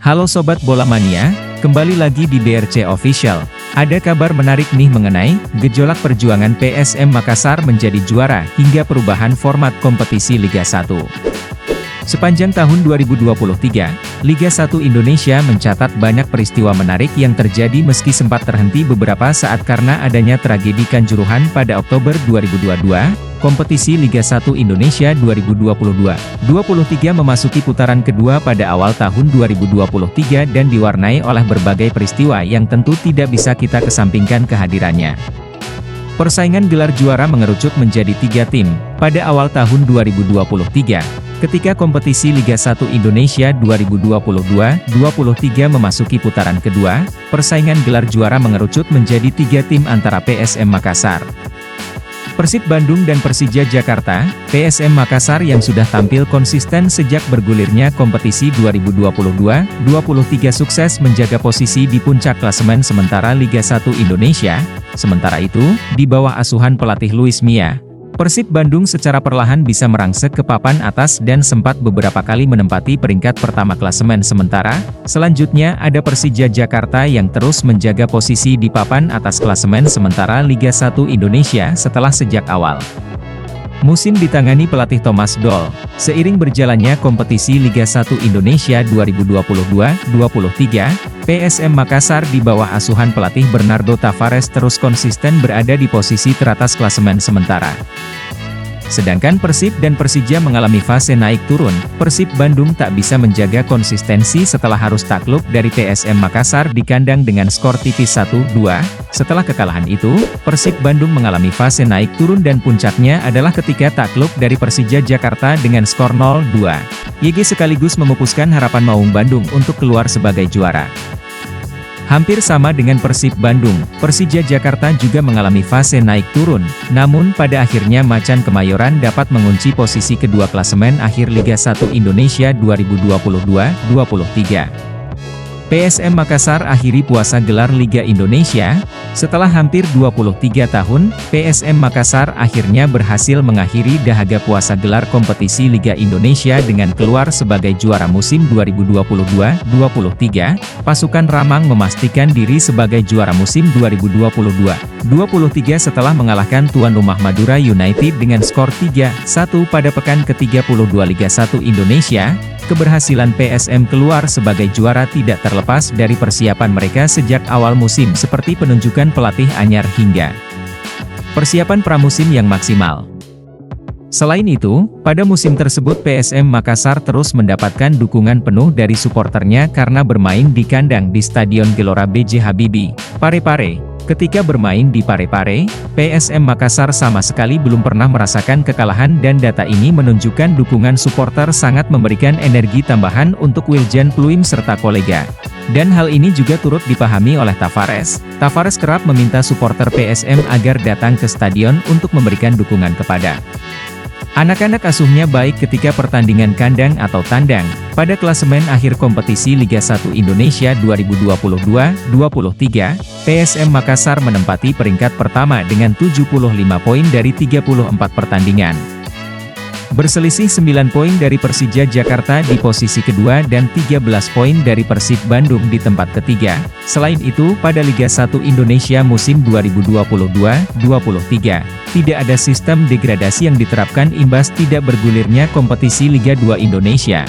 Halo Sobat Bola Mania, kembali lagi di BRC Official. Ada kabar menarik nih mengenai gejolak perjuangan PSM Makassar menjadi juara hingga perubahan format kompetisi Liga 1. Sepanjang tahun 2023, Liga 1 Indonesia mencatat banyak peristiwa menarik yang terjadi meski sempat terhenti beberapa saat karena adanya tragedi Kanjuruhan pada Oktober 2022. Kompetisi Liga 1 Indonesia 2022-23 memasuki putaran kedua pada awal tahun 2023 dan diwarnai oleh berbagai peristiwa yang tentu tidak bisa kita kesampingkan kehadirannya. Persaingan gelar juara mengerucut menjadi 3 tim pada awal tahun 2023. Ketika kompetisi Liga 1 Indonesia 2022-23 memasuki putaran kedua, persaingan gelar juara mengerucut menjadi 3 tim antara PSM Makassar, Persib Bandung dan Persija Jakarta. PSM Makassar yang sudah tampil konsisten sejak bergulirnya kompetisi 2022-23 sukses menjaga posisi di puncak klasemen sementara Liga 1 Indonesia. Sementara itu, di bawah asuhan pelatih Luis Mia, Persib Bandung secara perlahan bisa merangsek ke papan atas dan sempat beberapa kali menempati peringkat pertama klasemen sementara. Selanjutnya ada Persija Jakarta yang terus menjaga posisi di papan atas klasemen sementara Liga 1 Indonesia setelah sejak awal musim ditangani pelatih Thomas Doll. Seiring berjalannya kompetisi Liga 1 Indonesia 2022-23, PSM Makassar di bawah asuhan pelatih Bernardo Tavares terus konsisten berada di posisi teratas klasemen sementara. Sedangkan Persib dan Persija mengalami fase naik turun. Persib Bandung tak bisa menjaga konsistensi setelah harus takluk dari PSM Makassar di kandang dengan skor tipis 1-2. Setelah kekalahan itu, Persib Bandung mengalami fase naik turun dan puncaknya adalah ketika takluk dari Persija Jakarta dengan skor 0-2. YG sekaligus memupuskan harapan Maung Bandung untuk keluar sebagai juara. Hampir sama dengan Persib Bandung, Persija Jakarta juga mengalami fase naik turun, namun pada akhirnya Macan Kemayoran dapat mengunci posisi kedua klasemen akhir Liga 1 Indonesia 2022-23. PSM Makassar akhiri puasa gelar Liga Indonesia. Setelah hampir 23 tahun, PSM Makassar akhirnya berhasil mengakhiri dahaga puasa gelar kompetisi Liga Indonesia dengan keluar sebagai juara musim 2022-23. Pasukan Ramang memastikan diri sebagai juara musim 2022-23 setelah mengalahkan tuan rumah Madura United dengan skor 3-1 pada pekan ke-32 Liga 1 Indonesia. Keberhasilan PSM keluar sebagai juara tidak terlepas dari persiapan mereka sejak awal musim seperti penunjukan pelatih anyar hingga persiapan pramusim yang maksimal. Selain itu, pada musim tersebut PSM Makassar terus mendapatkan dukungan penuh dari suporternya karena bermain di kandang di Stadion Gelora B.J. Habibie, Parepare. Ketika bermain di Parepare, PSM Makassar sama sekali belum pernah merasakan kekalahan dan data ini menunjukkan dukungan suporter sangat memberikan energi tambahan untuk Wiljan Pluim serta kolega. Dan hal ini juga turut dipahami oleh Tavares. Tavares kerap meminta suporter PSM agar datang ke stadion untuk memberikan dukungan kepada anak-anak asuhnya baik ketika pertandingan kandang atau tandang. Pada klasemen akhir kompetisi Liga 1 Indonesia 2022-23, PSM Makassar menempati peringkat pertama dengan 75 poin dari 34 pertandingan. Berselisih 9 poin dari Persija Jakarta di posisi kedua dan 13 poin dari Persib Bandung di tempat ketiga. Selain itu, pada Liga 1 Indonesia musim 2022-23, tidak ada sistem degradasi yang diterapkan imbas tidak bergulirnya kompetisi Liga 2 Indonesia.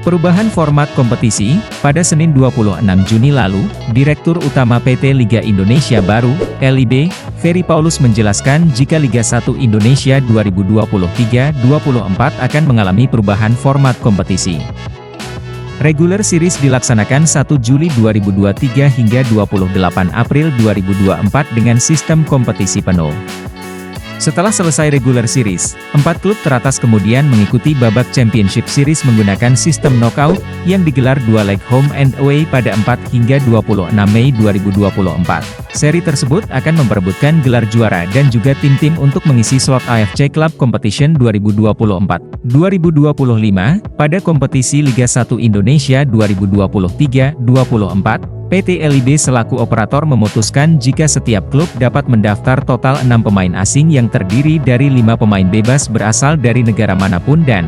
Perubahan format kompetisi. Pada Senin 26 Juni lalu, Direktur Utama PT Liga Indonesia Baru, LIB, Ferry Paulus menjelaskan jika Liga 1 Indonesia 2023-24 akan mengalami perubahan format kompetisi. Regular Series dilaksanakan 1 Juli 2023 hingga 28 April 2024 dengan sistem kompetisi penuh. Setelah selesai regular series, 4 klub teratas kemudian mengikuti babak Championship Series menggunakan sistem knockout, yang digelar 2 leg home and away pada 4 hingga 26 Mei 2024. Seri tersebut akan memperebutkan gelar juara dan juga tim-tim untuk mengisi slot AFC Club Competition 2024-2025, pada kompetisi Liga 1 Indonesia 2023-24. PT LIB selaku operator memutuskan jika setiap klub dapat mendaftar total 6 pemain asing yang terdiri dari 5 pemain bebas berasal dari negara manapun dan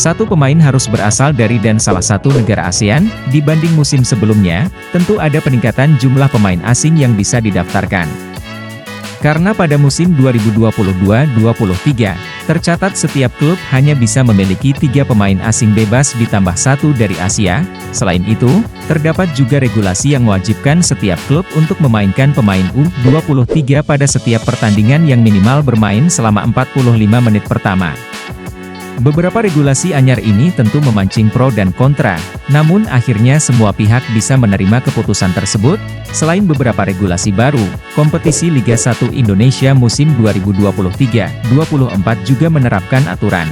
Satu pemain harus berasal dari dan salah satu negara ASEAN. Dibanding musim sebelumnya, tentu ada peningkatan jumlah pemain asing yang bisa didaftarkan. Karena pada musim 2022-23, tercatat setiap klub hanya bisa memiliki 3 pemain asing bebas ditambah 1 dari Asia. Selain itu, terdapat juga regulasi yang mewajibkan setiap klub untuk memainkan pemain U23 pada setiap pertandingan yang minimal bermain selama 45 menit pertama. Beberapa regulasi anyar ini tentu memancing pro dan kontra, namun akhirnya semua pihak bisa menerima keputusan tersebut. Selain beberapa regulasi baru, kompetisi Liga 1 Indonesia musim 2023-24 juga menerapkan aturan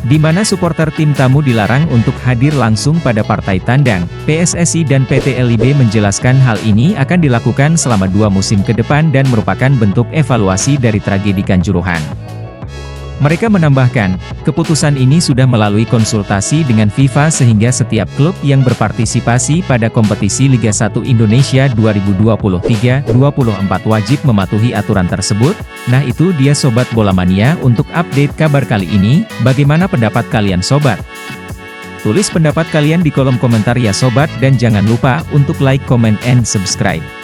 di mana supporter tim tamu dilarang untuk hadir langsung pada partai tandang. PSSI dan PT LIB menjelaskan hal ini akan dilakukan selama 2 musim ke depan dan merupakan bentuk evaluasi dari tragedi Kanjuruhan. Mereka menambahkan, keputusan ini sudah melalui konsultasi dengan FIFA sehingga setiap klub yang berpartisipasi pada kompetisi Liga 1 Indonesia 2023-24 wajib mematuhi aturan tersebut. Nah itu dia Sobat Bola Mania untuk update kabar kali ini. Bagaimana pendapat kalian Sobat? Tulis pendapat kalian di kolom komentar ya Sobat dan jangan lupa untuk like, comment, and subscribe.